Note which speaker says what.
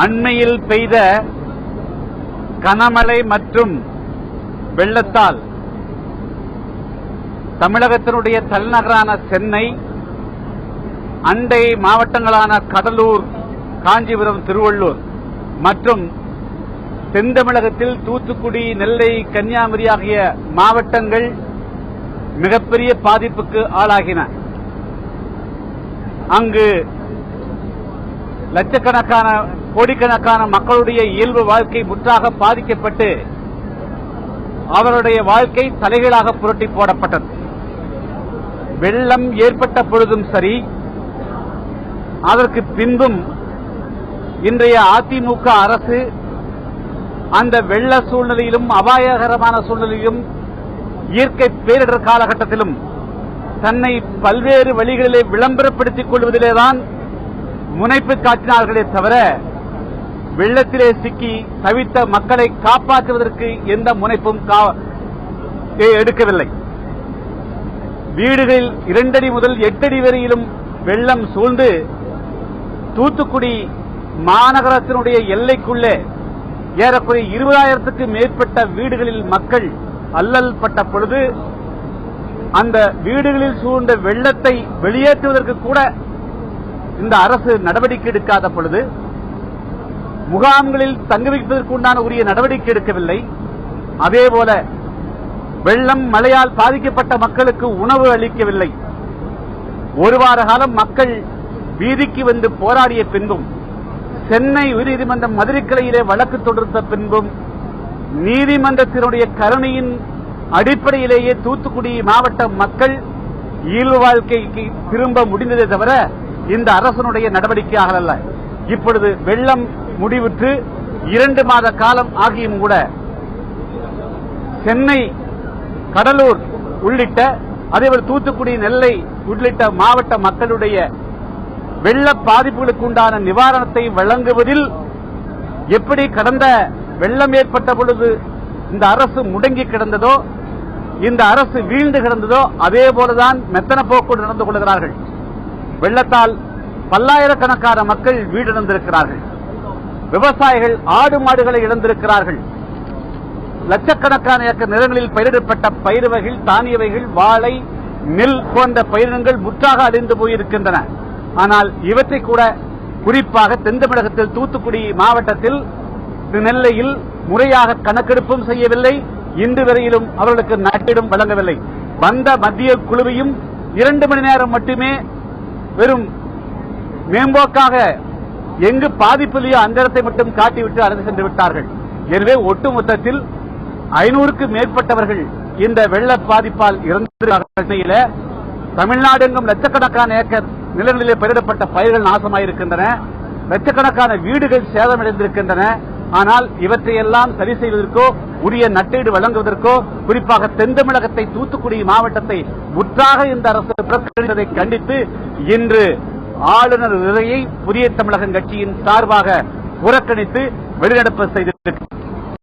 Speaker 1: அண்மையில் பெய்த கனமழை மற்றும் வெள்ளத்தால் தமிழகத்தினுடைய தலைநகரான சென்னை, அண்டை மாவட்டங்களான கடலூர், காஞ்சிபுரம், திருவள்ளூர் மற்றும் தென் தமிழகத்தில் தூத்துக்குடி, நெல்லை, கன்னியாகுமரி ஆகிய மாவட்டங்கள் மிகப்பெரிய பாதிப்புக்கு ஆளாகின. அங்கு லட்சக்கணக்கான கோடிக்கணக்கான மக்களுடைய இயல்பு வாழ்க்கை முற்றாக பாதிக்கப்பட்டு அவருடைய வாழ்க்கை தலைகீழாக புரட்டி போடப்பட்டது. வெள்ளம் ஏற்பட்ட பொழுதும் சரி, அதற்கு பின்பும் இன்றைய அதிமுக அரசு அந்த வெள்ள சூழ்நிலையிலும் அபாயகரமான சூழ்நிலையிலும் இயற்கை பேரிடர் காலகட்டத்திலும் தன்னை பல்வேறு வழிகளிலே விளம்பரப்படுத்திக் கொள்வதிலேதான் முனைப்பு காட்டினார்களே தவிர வெள்ளத்திலே சிக்கி தவித்த மக்களை காப்பாற்றுவதற்கு எந்த முனைப்பும் எடுக்கவில்லை. வீடுகளில் 2 அடி முதல் 8 அடி வரையிலும் வெள்ளம் சூழ்ந்து தூத்துக்குடி மாநகரத்தினுடைய எல்லைக்குள்ளே ஏறக்குறைய 20,000க்கு மேற்பட்ட வீடுகளில் மக்கள் அல்லல் பட்ட பொழுது அந்த வீடுகளில் சூழ்ந்த வெள்ளத்தை வெளியேற்றுவதற்கு கூட இந்த அரசு நடவடிக்கை எடுக்காத பொழுது, முகாம்களில் தங்க வைப்பதற்கு உண்டான உரிய நடவடிக்கை எடுக்கவில்லை. அதேபோல வெள்ளம் மழையால் பாதிக்கப்பட்ட மக்களுக்கு உணவு அளிக்கவில்லை. ஒரு வார காலம் மக்கள் வீதிக்கு வந்து போராடிய பின்பும், சென்னை உயர்நீதிமன்றம் மதுரை கிளையிலே வழக்கு தொடர்ந்த பின்பும், நீதிமன்றத்தினுடைய கருணையின் அடிப்படையிலேயே தூத்துக்குடி மாவட்ட மக்கள் இயல்பு வாழ்க்கைக்கு திரும்ப முடிந்ததே தவிர இந்த அரசனுடைய நடவடிக்கையாக அல்ல. இப்பொழுது வெள்ளம் முடிவுற்று 2 மாத காலம் ஆகியும் கூட சென்னை, கடலூர் உள்ளிட்ட அதேபோல் தூத்துக்குடி, நெல்லை உள்ளிட்ட மாவட்ட மக்களுடைய வெள்ள பாதிப்புகளுக்கு உண்டான நிவாரணத்தை வழங்குவதில் எப்படி கடந்த வெள்ளம் ஏற்பட்ட பொழுது இந்த அரசு முடங்கி கிடந்ததோ, இந்த அரசு வீழ்ந்து கிடந்ததோ, அதே போலதான் மெத்தன போக்கோடு நடந்து கொள்கிறார்கள். வெள்ளத்தால் பல்லாயிரக்கணக்கான மக்கள் வீடிழந்திருக்கிறார்கள். விவசாயிகள் ஆடு மாடுகளை இழந்திருக்கிறார்கள். லட்சக்கணக்கான ஏக்கர் நிலங்களில் பயிரிடப்பட்ட பயிர் வகைகள், தானிய வகைகள், வாழை, நெல் போன்ற பயிரினங்கள் முற்றாக அழிந்து போயிருக்கின்றன. ஆனால் இவற்றை கூட குறிப்பாக தென் தமிழகத்தில் தூத்துக்குடி மாவட்டத்தில், நெல்லையில் முறையாக கணக்கெடுப்பும் செய்யவில்லை. இன்று வரையிலும் அவர்களுக்கு நட்டீடும் வழங்கவில்லை. வந்த மத்திய குழுவையும் 2 மணி நேரம் மட்டுமே வெறும் மேம்போக்காக எங்கு பாதிப்பு இல்லையோ அந்த இடத்தை மட்டும் காட்டிவிட்டு அழைத்து சென்று விட்டார்கள். எனவே ஒட்டுமொத்தத்தில் 500க்கு மேற்பட்டவர்கள் இந்த வெள்ள பாதிப்பால் இறந்திருக்கிற தமிழ்நாடு எங்கும் லட்சக்கணக்கான ஏக்கர் நிலங்களிலே பயிரிடப்பட்ட பயிர்கள் நாசமாயிருக்கின்றன. லட்சக்கணக்கான வீடுகள் சேதமடைந்திருக்கின்றன. ஆனால் இவற்றையெல்லாம் சரி செய்வதற்கோ உரிய நட்டீடு வழங்குவதற்கோ, குறிப்பாக தென் தமிழகத்தை தூத்துக்குடி மாவட்டத்தை முற்றாக இந்த அரசு புறக்கணித்ததை கண்டித்து இன்று ஆளுநர் உரையை புதிய தமிழகம் கட்சியின் சார்பாக புறக்கணித்து வெளிநடப்பு செய்திருக்கிறது.